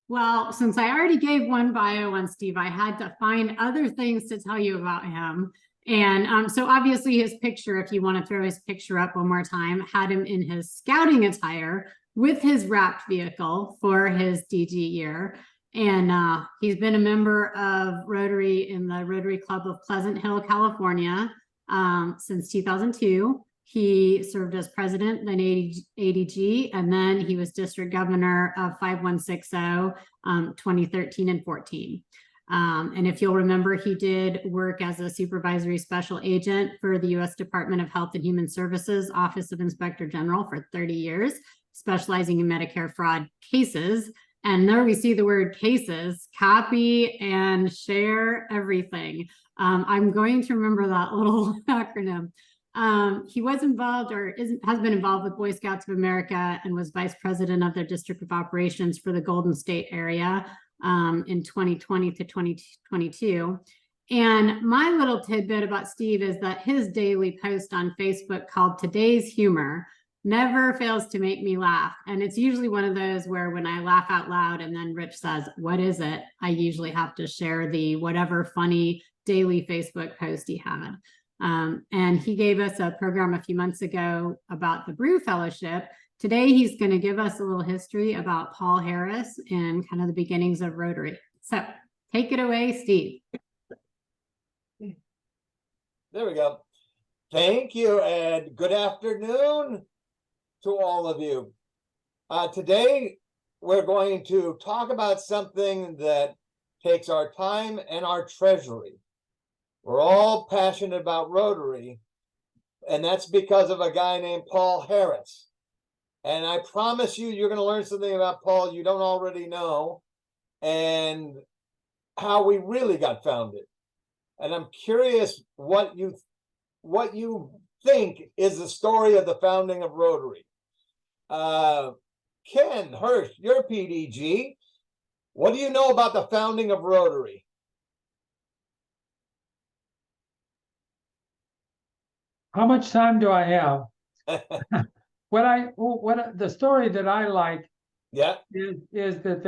Well, since I already gave one bio on Steve, I had to find other things to tell you about him. And so obviously his picture, if you want to throw his picture up one more time, had him in his scouting attire with his wrapped vehicle for his DG year. And he's been a member of Rotary in the Rotary Club of Pleasant Hill, California since 2002. He served as president, then ADG, and then he was district governor of 5160, 2013 and 14. And if you'll remember, he did work as a supervisory special agent for the U.S. Department of Health and Human Services Office of Inspector General for 30 years, specializing in Medicare fraud cases. And there we see the word cases, copy and share everything. I'm going to remember that little acronym. He was involved has been involved with Boy Scouts of America and was vice president of their district of operations for the Golden State area in 2020 to 2022. And my little tidbit about Steve is that his daily post on Facebook called Today's Humor never fails to make me laugh. And it's usually one of those where when I laugh out loud and then Rich says, what is it? I usually have to share the whatever funny daily Facebook post he had. And he gave us a program a few months ago about the Brew Fellowship. Today, he's going to give us a little history about Paul Harris and kind of the beginnings of Rotary. So take it away, Steve. There we go. Thank you, and good afternoon to all of you. Today, we're going to talk about something that takes our time and our treasury. We're all passionate about Rotary, and that's because of a guy named Paul Harris. And I promise you, you're going to learn something about Paul you don't already know and how we really got founded. And I'm curious what you think is the story of the founding of Rotary. Ken Hirsch, you're PDG. What do you know about the founding of Rotary? How much time do I have? The story that I like, is that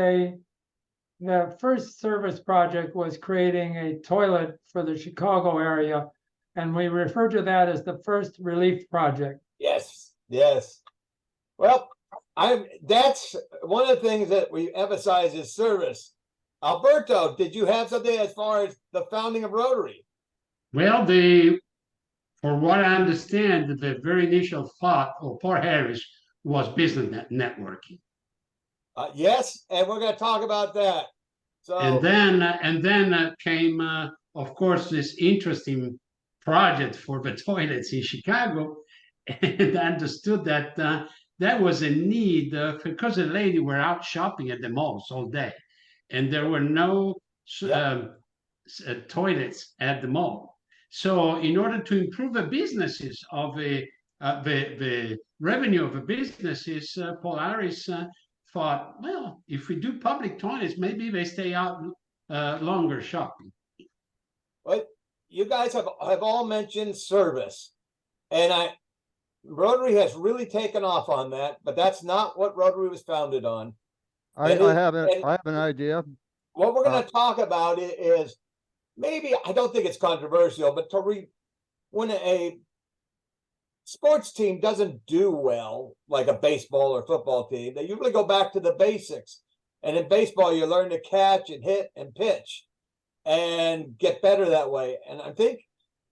the first service project was creating a toilet for the Chicago area, and we refer to that as the first relief project. Yes. Well, that's one of the things that we emphasize is service. Alberto, did you have something as far as the founding of Rotary? Well, for what I understand, the very initial thought of Paul Harris was business networking. Yes, and we're going to talk about that. So, and then came, of course, this interesting project for the toilets in Chicago, and I understood that that was a need because the ladies were out shopping at the malls all day, and there were no toilets at the mall. So in order to improve the businesses of the revenue of the businesses, Paul Harris thought, well, if we do public toilets, maybe they stay out longer shopping. But you guys have all mentioned service, and Rotary has really taken off on that, but that's not what Rotary was founded on. I have an idea. What we're going to talk about is maybe, I don't think it's controversial, but when a sports team doesn't do well, like a baseball or football team, they usually go back to the basics. And in baseball, you learn to catch and hit and pitch and get better that way. And I think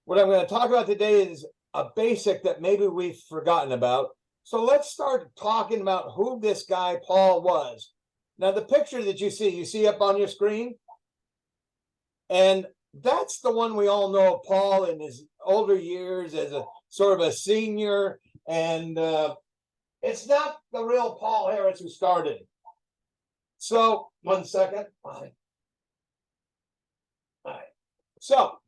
what I'm going to talk about today is a basic that maybe we've forgotten about. So let's start talking about who this guy Paul was. Now, the picture that you see up on your screen, and that's the one we all know of Paul in his older years as a sort of a senior. And it's not the real Paul Harris who started. So, 1 second. All right. So,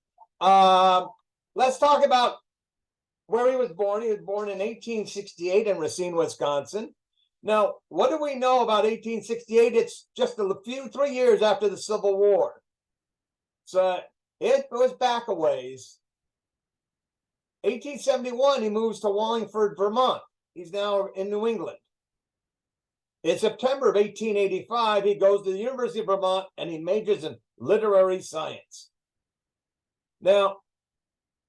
let's talk about where he was born. He was born in 1868 in Racine, Wisconsin. Now, what do we know about 1868? It's just 3 years after the Civil War. So it was back a ways. 1871, he moves to Wallingford, Vermont. He's now in New England. In September of 1885, he goes to the University of Vermont and he majors in literary science. Now,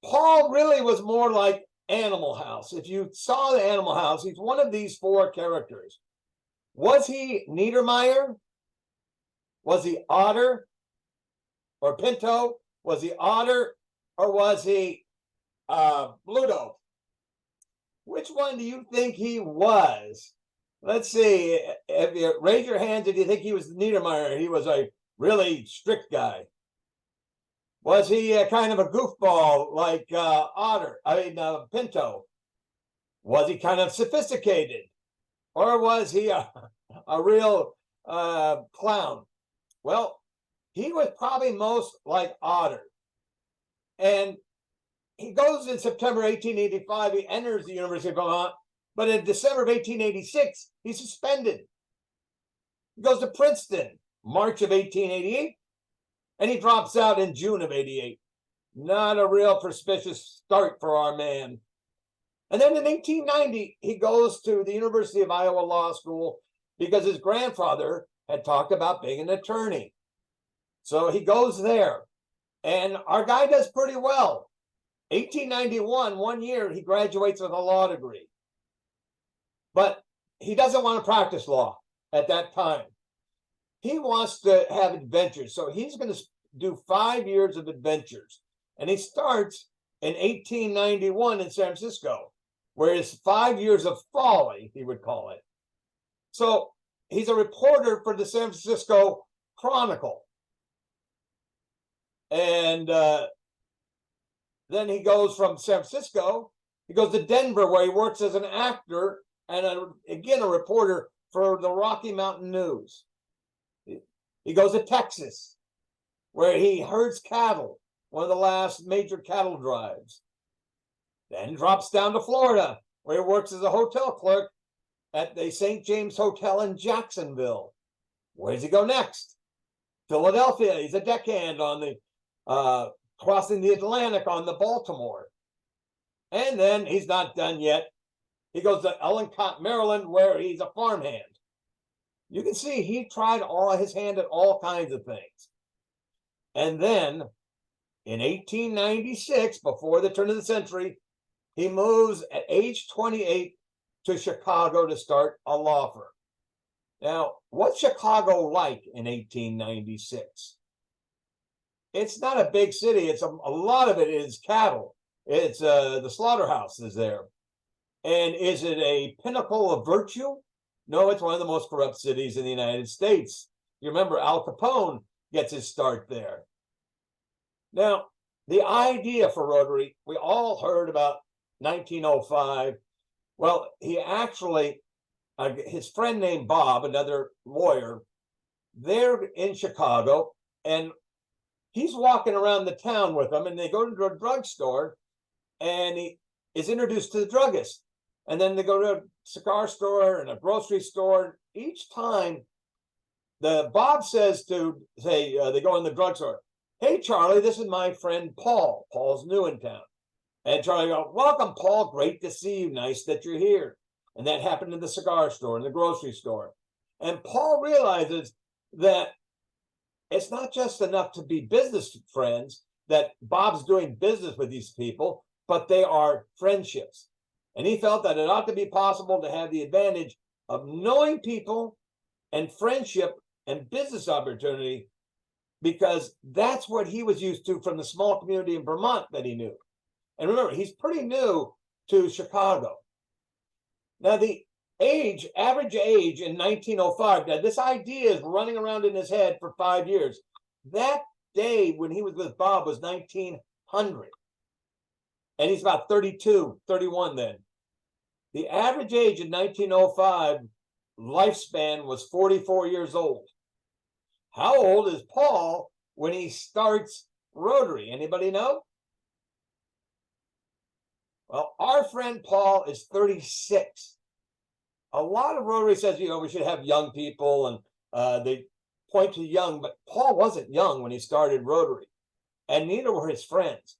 Paul really was more like Animal House. If you saw the Animal House, he's one of these four characters. Was he Niedermeyer? Was he Otter or Pinto? Was he Otter or was he Bluto? Which one do you think he was? Let's see. If you raise your hands if you think he was Niedermeyer, he was a really strict guy. Was he kind of a goofball like Pinto? Was he kind of sophisticated? Or was he a real clown? Well, he was probably most like Otter. And he goes in September 1885, he enters the University of Vermont, but in December of 1886, he's suspended. He goes to Princeton, March of 1888, and he drops out in June of 88. Not a real auspicious start for our man. And then in 1890, he goes to the University of Iowa Law School because his grandfather had talked about being an attorney. So he goes there, and our guy does pretty well. 1891, 1 year, he graduates with a law degree. But he doesn't want to practice law at that time. He wants to have adventures. So he's going to do 5 years of adventures. And he starts in 1891 in San Francisco, where it's 5 years of folly, he would call it. So he's a reporter for the San Francisco Chronicle. And then he goes from San Francisco, he goes to Denver, where he works as an actor and again a reporter for the Rocky Mountain News. He goes to Texas, where he herds cattle, one of the last major cattle drives. Then drops down to Florida, where he works as a hotel clerk at the St. James Hotel in Jacksonville. Where does he go next? Philadelphia. He's a deckhand on the crossing the Atlantic on the Baltimore. And then he's not done yet. He goes to Ellicott, Maryland, where he's a farmhand. You can see he tried his hand at all kinds of things. And then in 1896, before the turn of the century, he moves at age 28 to Chicago to start a law firm. Now, what's Chicago like in 1896? It's not a big city. It's a lot of it is cattle. It's the slaughterhouse is there. And is it a pinnacle of virtue? No, it's one of the most corrupt cities in the United States. You remember Al Capone gets his start there. Now, the idea for Rotary, we all heard about 1905. Well, he actually, his friend named Bob, another lawyer, they're in Chicago, and he's walking around the town with them, and they go to a drugstore, and he is introduced to the druggist. And then they go to a cigar store and a grocery store. Each time, Bob says they go in the drugstore, "Hey, Charlie, this is my friend Paul. Paul's new in town." And Charlie goes, "Welcome, Paul. Great to see you. Nice that you're here." And that happened in the cigar store, in the grocery store. And Paul realizes that it's not just enough to be business friends, that Bob's doing business with these people, but they are friendships. And he felt that it ought to be possible to have the advantage of knowing people and friendship and business opportunity, because that's what he was used to from the small community in Vermont that he knew. And remember, he's pretty new to Chicago. Now, the average age in 1905, now this idea is running around in his head for 5 years. That day when he was with Bob was 1900. And he's about 32, 31 then. The average age in 1905 lifespan was 44 years old. How old is Paul when he starts Rotary? Anybody know? Well, our friend Paul is 36. A lot of Rotary says, we should have young people, and they point to young, but Paul wasn't young when he started Rotary, and neither were his friends.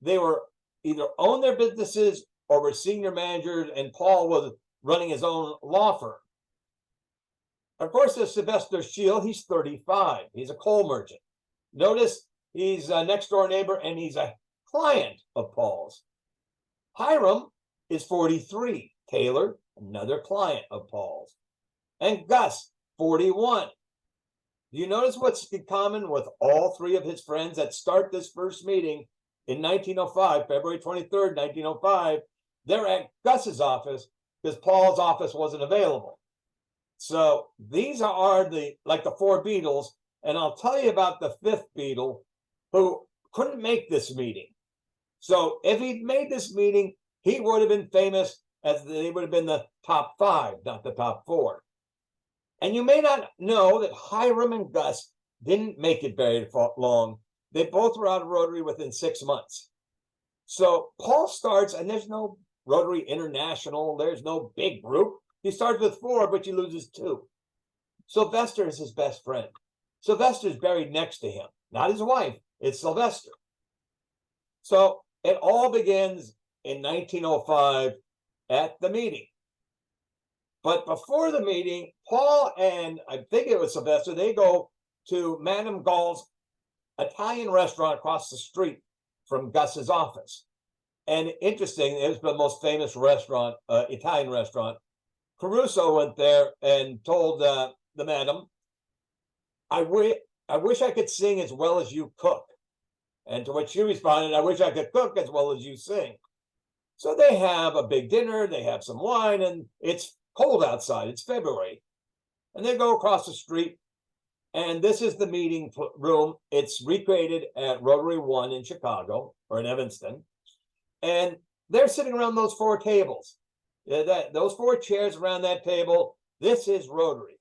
They were either owned their businesses or were senior managers, and Paul was running his own law firm. Of course, there's Sylvester Shield. He's 35. He's a coal merchant. Notice he's a next door neighbor and he's a client of Paul's. Hiram is 43. Taylor, another client of Paul's. And Gus, 41. Do you notice what's in common with all three of his friends that start this first meeting in 1905, February 23rd, 1905? They're at Gus's office because Paul's office wasn't available. So these are the four Beatles, and I'll tell you about the fifth Beatle who couldn't make this meeting. So if he'd made this meeting, he would have been famous, as they would have been the top five, not the top four. And you may not know that Hiram and Gus didn't make it very long. They both were out of Rotary within 6 months. So Paul starts, and there's no Rotary International, there's no big group. He starts with 4, but he loses 2. Sylvester is his best friend. Sylvester's buried next to him, not his wife, it's Sylvester. So it all begins in 1905 at the meeting. But before the meeting, Paul and I think it was Sylvester, they go to Madame Gall's Italian restaurant across the street from Gus's office. And interesting, it was the most famous restaurant, Italian restaurant. Caruso went there and told the madam, I wish I could sing as well as you cook. And to which she responded, I wish I could cook as well as you sing. So they have a big dinner, they have some wine, and it's cold outside, it's February. And they go across the street, and this is the meeting room. It's recreated at Rotary 1 in Chicago, or in Evanston. And they're sitting around those 4 tables. Those 4 chairs around that table, this is Rotary.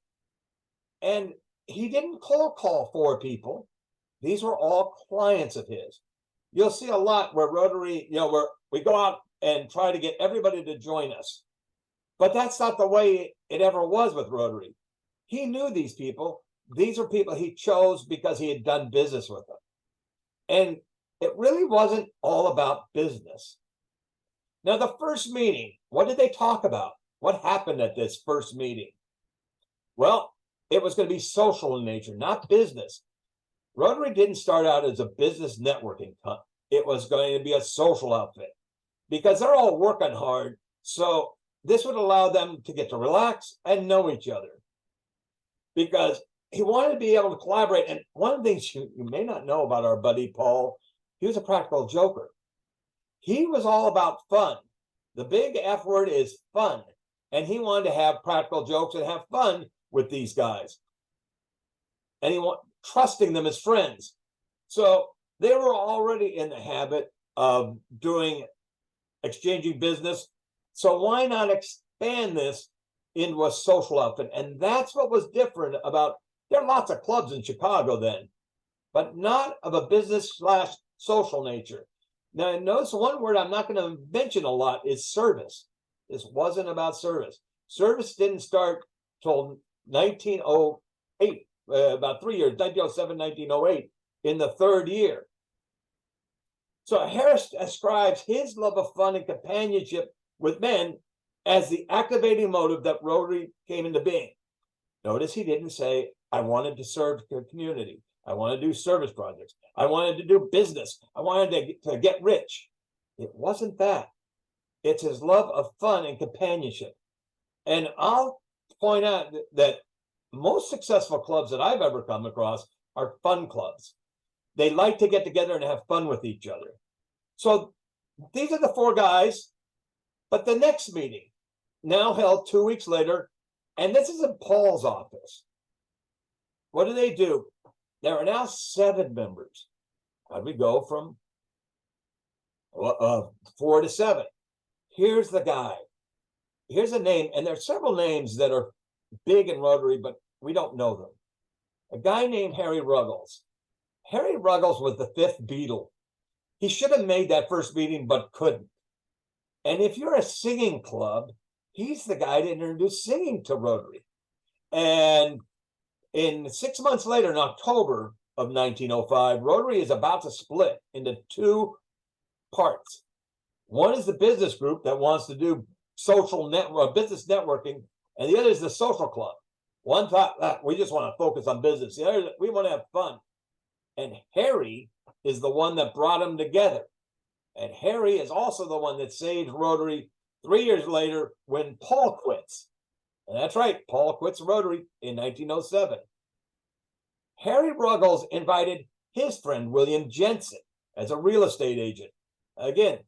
And he didn't call 4 people. These were all clients of his. You'll see a lot where Rotary, where we go out and try to get everybody to join us. But that's not the way it ever was with Rotary. He knew these people. These are people he chose because he had done business with them. And it really wasn't all about business. Now, the first meeting, what did they talk about? What happened at this first meeting? Well, it was going to be social in nature, not business. Rotary didn't start out as a business networking company. It was going to be a social outfit because they're all working hard. So this would allow them to get to relax and know each other, because he wanted to be able to collaborate. And one of the things you may not know about our buddy Paul, he was a practical joker. He was all about fun. The big F word is fun. And he wanted to have practical jokes and have fun with these guys. And he wanted trusting them as friends. So they were already in the habit of exchanging business. So why not expand this into a social outfit? And that's what was different about, there are lots of clubs in Chicago then, but not of a business/social nature. Now, notice one word I'm not going to mention a lot is service. This wasn't about service. Service didn't start till 1908, about 3 years, 1907, 1908, in the 3rd year. So Harris ascribes his love of fun and companionship with men as the activating motive that Rotary came into being. Notice he didn't say, I wanted to serve the community. I want to do service projects. I wanted to do business. I wanted to get rich. It wasn't that. It's his love of fun and companionship. And I'll point out that most successful clubs that I've ever come across are fun clubs. They like to get together and have fun with each other. So these are the 4 guys. But the next meeting, now held 2 weeks later, and this is in Paul's office. What do? There are now 7 members. How do we go from 4 to 7? Here's the guy. Here's a name, and there are several names that are big in Rotary, but we don't know them. A guy named Harry Ruggles. Harry Ruggles was the 5th Beatle. He should have made that first meeting, but couldn't. And if you're a singing club, he's the guy to introduce singing to Rotary. And in 6 months later, in October of 1905, Rotary is about to split into 2 parts. One is the business group that wants to do business networking, and the other is the social club. One thought, we just want to focus on business. The other, we want to have fun. And Harry is the one that brought them together. And Harry is also the one that saved Rotary 3 years later when Paul quits. And that's right, Paul quits Rotary in 1907. Harry Ruggles invited his friend William Jensen as a real estate agent. Again,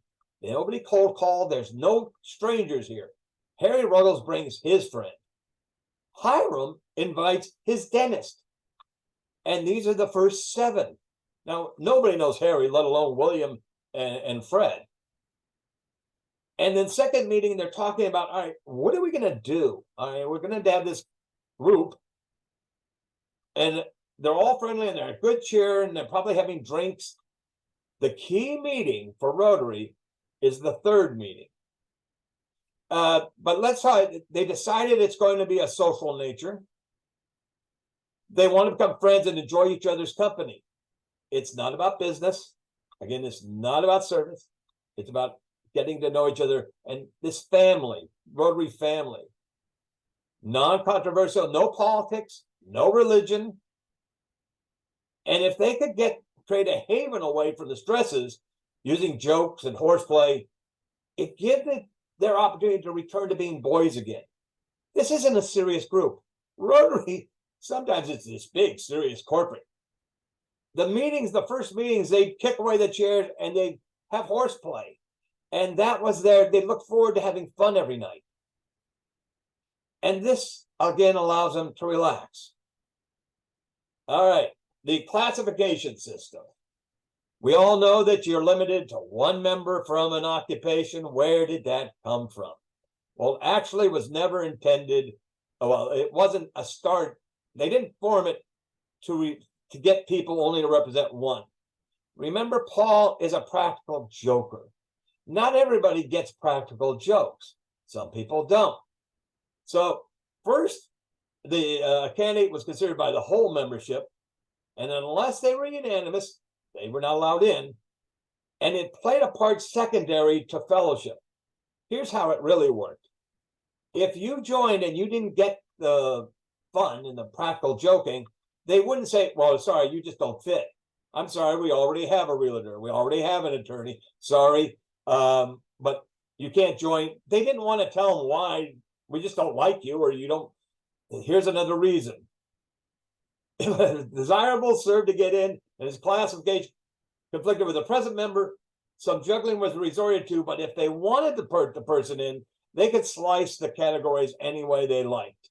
nobody cold called. There's no strangers here. Harry Ruggles brings his friend. Hiram invites his dentist. And these are the first 7. Now, nobody knows Harry, let alone William and Fred. And then second meeting, they're talking about, all right, what are we going to do? All right, we're going to have this group. And they're all friendly and they're a good cheer and they're probably having drinks. The key meeting for Rotary is the third meeting. But let's say they decided it's going to be a social nature. They want to become friends and enjoy each other's company. It's not about business. Again, it's not about service. It's about getting to know each other and this family, Rotary family. Non-controversial, no politics, no religion. And if they could create a haven away from the stresses using jokes and horseplay, it gives their opportunity to return to being boys again. This isn't a serious group. Rotary, sometimes it's this big, serious corporate. The meetings, the first meetings, they kick away the chairs and they have horseplay. And that was they look forward to having fun every night. And this, again, allows them to relax. All right, the classification system. We all know that you're limited to 1 member from an occupation. Where did that come from? Well, actually, it was never intended. Well, it wasn't a start. They didn't form it to get people only to represent 1. Remember, Paul is a practical joker. Not everybody gets practical jokes. Some people don't. So first, the candidate was considered by the whole membership. And unless they were unanimous, they were not allowed in. And it played a part secondary to fellowship. Here's how it really worked. If you joined and you didn't get the fun and the practical joking, they wouldn't say, well, sorry, you just don't fit. I'm sorry, we already have a realtor. We already have an attorney. Sorry, but you can't join. They didn't want to tell them why. We just don't like you, or you don't. Here's another reason. Desirable served to get in, and his classification conflicted with the present member. Some juggling was resorted to, but if they wanted to put the person in, they could slice the categories any way they liked.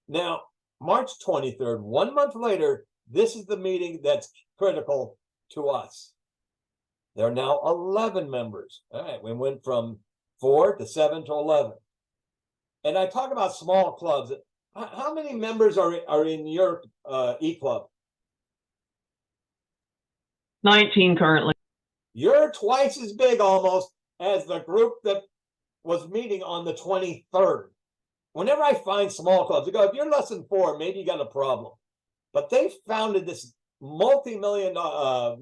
Now, March 23rd, 1 month later, this is the meeting that's critical to us. There are now 11 members. All right, we went from 4 to 7 to 11. And I talk about small clubs. How many members are in your e-club? 19 currently. You're twice as big almost as the group that was meeting on the 23rd. Whenever I find small clubs, I go, if you're less than 4, maybe you got a problem. But they founded this multi-million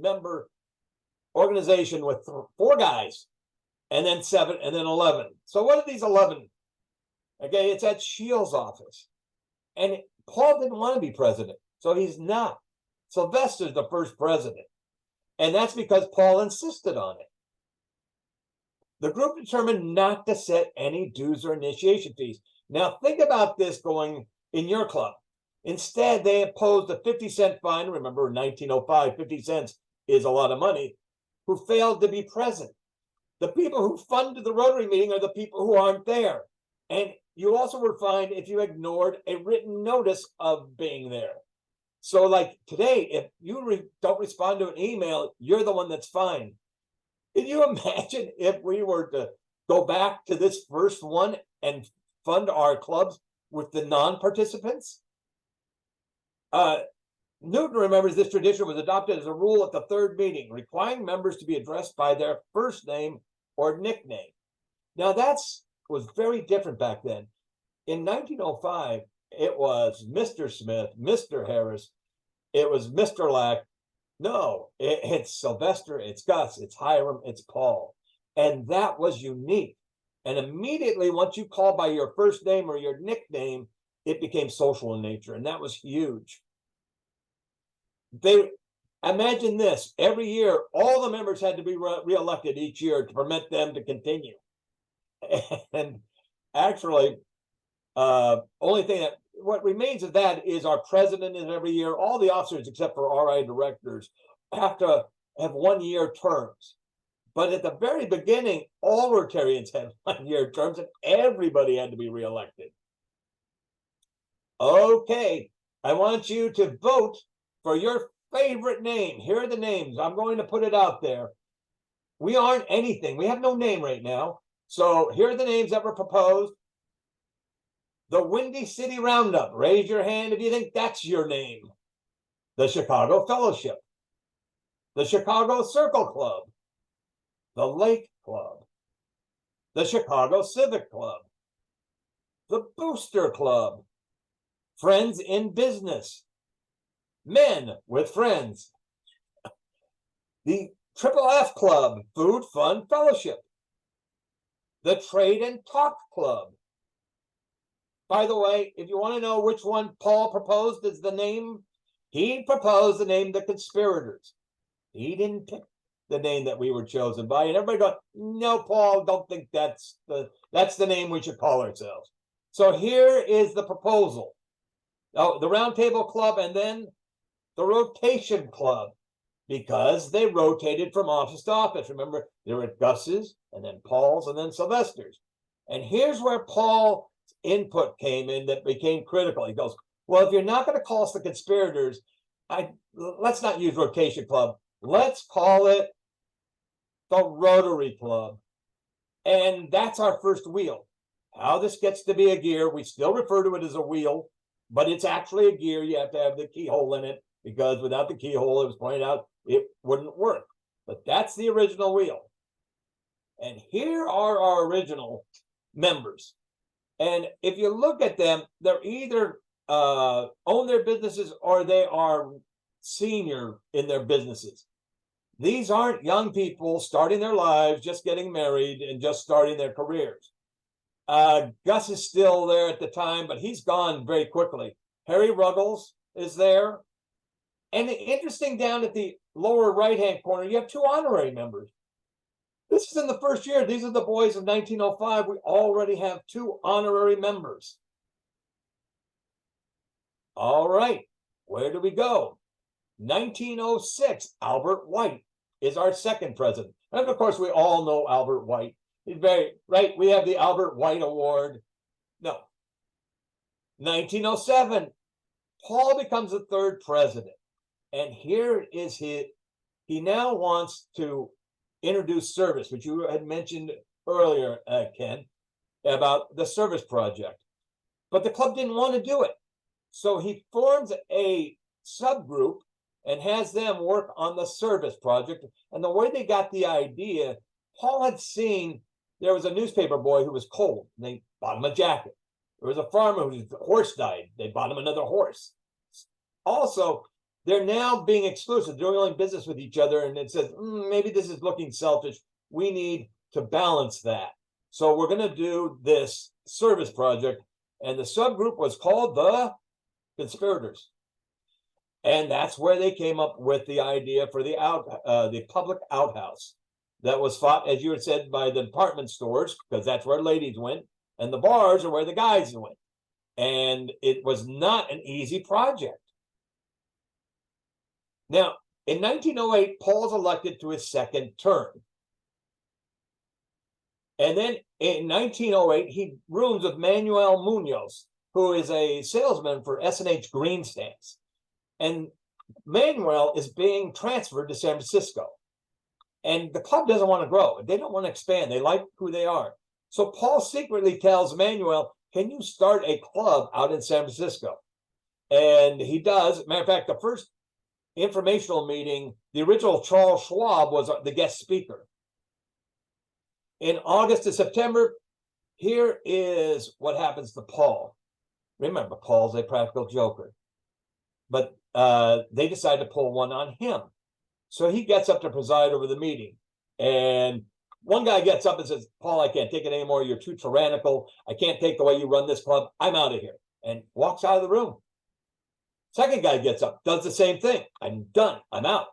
member organization with 4 guys, and then 7, and then 11. So what are these 11? Okay, it's at Shields' office. And Paul didn't want to be president, so he's not. Sylvester's the first president. And that's because Paul insisted on it. The group determined not to set any dues or initiation fees. Now think about this going in your club. Instead, they imposed a 50-cent fine. Remember, in 1905, 50 cents is a lot of money, who failed to be present. The people who funded the Rotary meeting are the people who aren't there. And you also were fined if you ignored a written notice of being there. So like today, if you don't respond to an email, you're the one that's fined. Can you imagine if we were to go back to this first one and fund our clubs with the non-participants? Newton remembers this tradition was adopted as a rule at the 3rd meeting, requiring members to be addressed by their first name or nickname. Now was very different back then. In 1905, it was Mr. Smith, Mr. Harris, it was Mr. Lack. No, it's Sylvester, it's Gus, it's Hiram, it's Paul. And that was unique. And immediately, once you call by your first name or your nickname, it became social in nature, and that was huge. Imagine this, every year, all the members had to be re-elected each year to permit them to continue. And actually, only thing that what remains of that is our president is every year. All the officers except for RI directors have to have 1-year terms. But at the very beginning, all Rotarians had 1-year terms, and everybody had to be reelected. Okay, I want you to vote for your favorite name. Here are the names. I'm going to put it out there. We aren't anything. We have no name right now. So here are the names that were proposed. The Windy City Roundup. Raise your hand if you think that's your name. The Chicago Fellowship. The Chicago Circle Club. The Lake Club. The Chicago Civic Club. The Booster Club. Friends in Business. Men with Friends. The Triple F Club. Food Fun Fellowship. The Trade and Talk Club. By the way, if you want to know which one Paul proposed as the name, he proposed the name The Conspirators. He didn't pick the name that we were chosen by. And everybody goes, no, Paul, don't think that's the name we should call ourselves. So here is the proposal. Oh, the Round Table Club and then the Rotation Club, because they rotated from office to office. Remember, there were Gus's and then Paul's and then Sylvester's. And here's where Paul's input came in that became critical. He goes, well, if you're not going to call us the Conspirators, let's not use Rotation Club. Let's call it the Rotary Club. And that's our first wheel. How this gets to be a gear, we still refer to it as a wheel, but it's actually a gear. You have to have the keyhole in it, because without the keyhole, it was pointed out, it wouldn't work. But that's the original wheel. And here are our original members. And if you look at them, they're either own their businesses or they are senior in their businesses. These aren't young people starting their lives, just getting married and just starting their careers. Gus is still there at the time, but he's gone very quickly. Harry Ruggles is there. And interesting, down at the lower right-hand corner, you have 2 honorary members. This is in the first year. These are the boys of 1905. We already have 2 honorary members. All right, where do we go? 1906, Albert White is our second president. And of course, we all know Albert White. He's very, right, we have the Albert White Award. No. 1907, Paul becomes the 3rd president. And here is he now wants to introduce service, which you had mentioned earlier, Ken, about the service project. But the club didn't want to do it. So he forms a subgroup and has them work on the service project. And the way they got the idea, Paul had seen there was a newspaper boy who was cold, and they bought him a jacket. There was a farmer whose horse died. They bought him another horse. Also, they're now being exclusive. They're doing business with each other, and it says, maybe this is looking selfish. We need to balance that. So we're going to do this service project, and the subgroup was called the Conspirators. And that's where they came up with the idea for the public outhouse that was fought, as you had said, by the department stores, because that's where ladies went, and the bars are where the guys went. And it was not an easy project. Now, in 1908, Paul's elected to his 2nd term. And then in 1908, he rooms with Manuel Munoz, who is a salesman for S&H Green Stamps. And Manuel is being transferred to San Francisco. And the club doesn't want to grow. They don't want to expand. They like who they are. So Paul secretly tells Manuel, can you start a club out in San Francisco? And he does. Matter of fact, the first informational meeting, the original Charles Schwab was the guest speaker. In August to September, here is what happens to Paul. Remember, Paul's a practical joker. But they decide to pull one on him. So he gets up to preside over the meeting. And one guy gets up and says, Paul, I can't take it anymore. You're too tyrannical. I can't take the way you run this club. I'm out of here. and walks out of the room. Second guy gets up, does the same thing. I'm done. I'm out.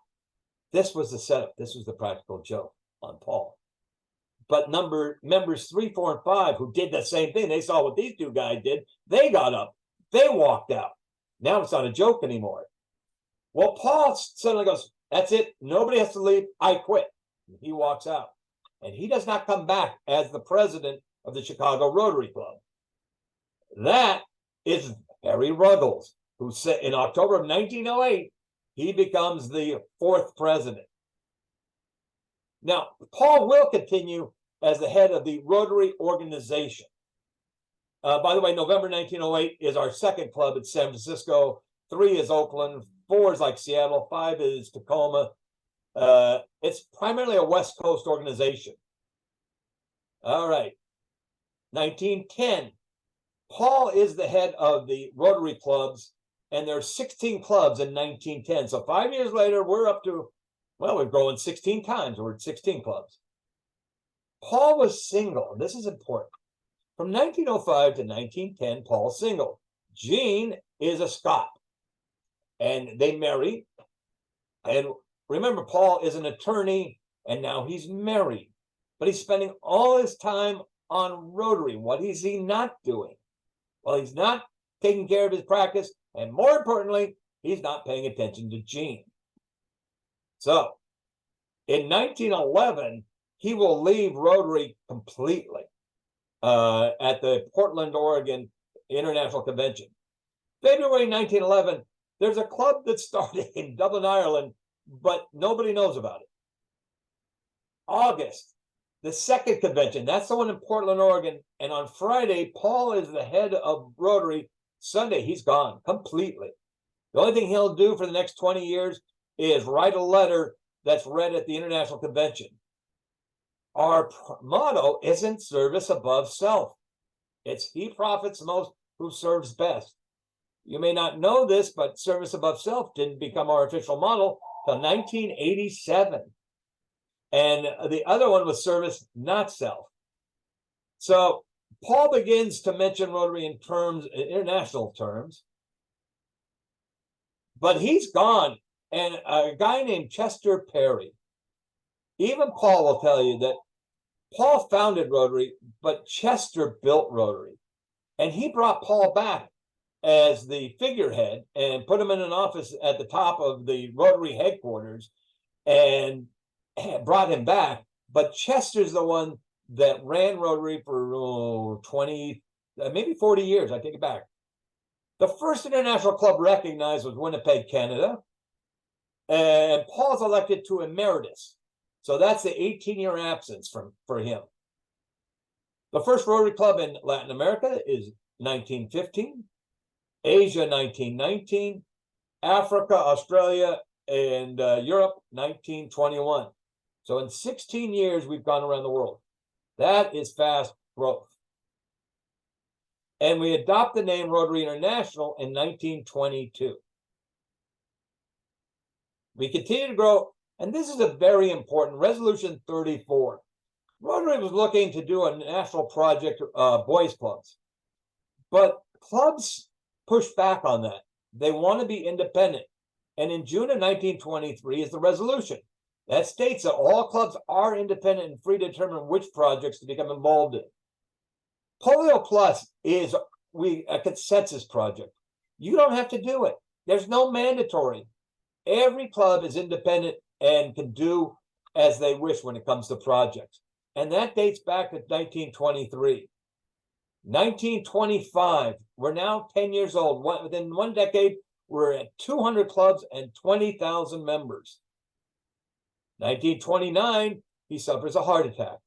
This was the setup. This was the practical joke on Paul. But members 3, 4, and 5 who did the same thing, they saw what these two guys did. They got up. They walked out. Now it's not a joke anymore. Well, Paul suddenly goes, that's it. Nobody has to leave. I quit. He walks out. And he does not come back as the president of the Chicago Rotary Club. That is Harry Ruggles, who said in October of 1908, he becomes the 4th president. Now, Paul will continue as the head of the Rotary organization. By the way, November 1908 is our 2nd club at San Francisco. 3 is Oakland. 4 is like Seattle. 5 is Tacoma. It's primarily a West Coast organization. All right. 1910. Paul is the head of the Rotary clubs, and there are 16 clubs in 1910. So 5 years later, we're up to, well, we're growing 16 times. We're at 16 clubs. Paul was single, and this is important. From 1905 to 1910, Paul's single. Jean is a Scot, and they marry. And remember, Paul is an attorney, and now he's married. But he's spending all his time on Rotary. What is he not doing? Well, he's not taking care of his practice, and more importantly, he's not paying attention to Jean. So, in 1911, he will leave Rotary completely at the Portland, Oregon International Convention. February 1911, there's a club that started in Dublin, Ireland, but nobody knows about it. August, the 2nd convention, that's the one in Portland, Oregon. And on Friday, Paul is the head of Rotary. Sunday, he's gone completely. The only thing he'll do for the next 20 years is write a letter that's read at the International Convention. Our motto isn't service above self. It's he profits most who serves best. You may not know this, but service above self didn't become our official motto until 1987. And the other one was service, not self. So Paul begins to mention Rotary in terms, international terms, but he's gone. And a guy named Chester Perry, even Paul will tell you that Paul founded Rotary, but Chester built Rotary. And he brought Paul back as the figurehead and put him in an office at the top of the Rotary headquarters and brought him back. But Chester's the one that ran Rotary for 20, maybe 40 years. I take it back. The first international club recognized was Winnipeg, Canada. And Paul's elected to emeritus. So that's the 18-year absence for him. The first Rotary club in Latin America is 1915, Asia 1919, Africa, Australia, and Europe 1921. So in 16 years, we've gone around the world. That is fast growth. And we adopt the name Rotary International in 1922. We continue to grow, and this is a very important resolution 34. Rotary was looking to do a national project, boys clubs, but clubs pushed back on that. They want to be independent. And in June of 1923 is the resolution that states that all clubs are independent and free to determine which projects to become involved in. Polio Plus is a consensus project. You don't have to do it. There's no mandatory. Every club is independent and can do as they wish when it comes to projects. And that dates back to 1923. 1925, we're now 10 years old. Within one decade, we're at 200 clubs and 20,000 members. 1929, he suffers a heart attack.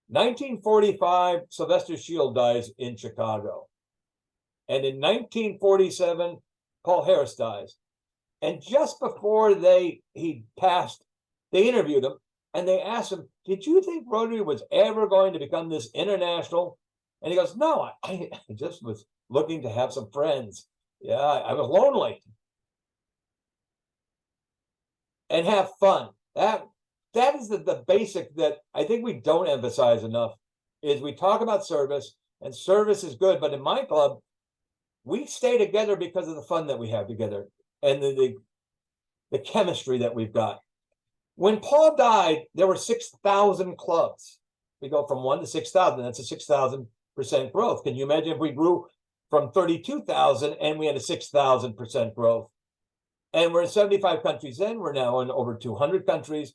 1945, Sylvester Shield dies in Chicago. And in 1947, Paul Harris dies. And just before he passed, they interviewed him and they asked him, did you think Rotary was ever going to become this international? And he goes, no, I just was looking to have some friends. Yeah, I was lonely. And have fun. That is the basic that I think we don't emphasize enough, is we talk about service, and service is good. But in my club, we stay together because of the fun that we have together and the chemistry that we've got. When Paul died, there were 6,000 clubs. We go from 1 to 6,000. That's a 6,000% growth. Can you imagine if we grew from 32,000 and we had a 6,000% growth? And we're in 75 countries in. We're now in over 200 countries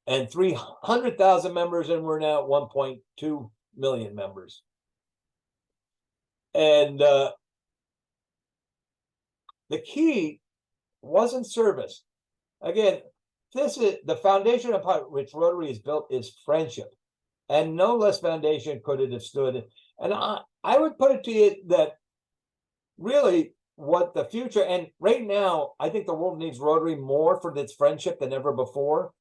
and 300,000 members, and we're now at 1.2 million members. And the key wasn't service. Again, this is the foundation upon which Rotary is built is friendship. And no less foundation could it have stood. And I would put it to you that really what the future, and right now, I think the world needs Rotary more for its friendship than ever before,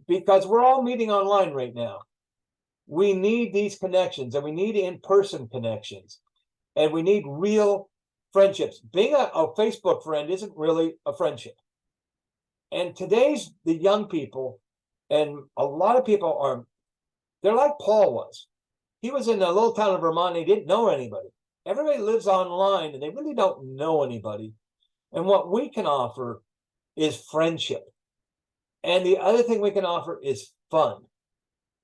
because we're all meeting online right now. We need these connections, and we need in-person connections, and we need real friendships. Being a Facebook friend isn't really a friendship. And today's the young people, and a lot of people they're like Paul was. He was in a little town of Vermont, and he didn't know anybody. Everybody lives online, and they really don't know anybody. And what we can offer is friendship. And the other thing we can offer is fun.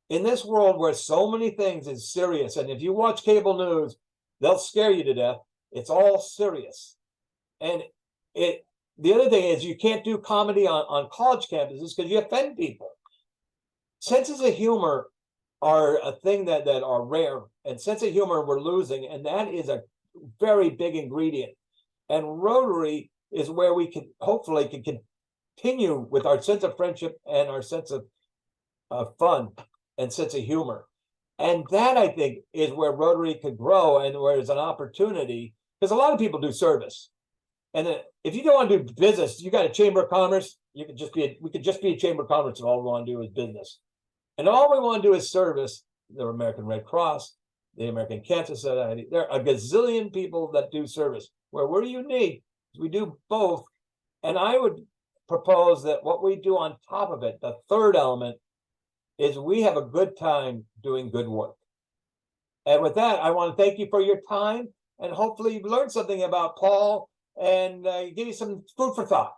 In this world where so many things is serious, and if you watch cable news, they'll scare you to death. It's all serious. And the other thing is you can't do comedy on college campuses because you offend people. Senses of humor are a thing that are rare, and sense of humor we're losing, and that is a very big ingredient. And Rotary is where we can hopefully continue with our sense of friendship and our sense of fun and sense of humor. And that, I think, is where Rotary could grow and where there's an opportunity, because a lot of people do service. And if you don't want to do business, you got a Chamber of Commerce, we could just be a Chamber of Commerce, and all we want to do is business. And all we want to do is service. The American Red Cross, the American Cancer Society. There are a gazillion people that do service. Where we're unique, we do both. And I would propose that what we do on top of it, the third element, is we have a good time doing good work. And with that, I want to thank you for your time, and hopefully you've learned something about Paul and give you some food for thought.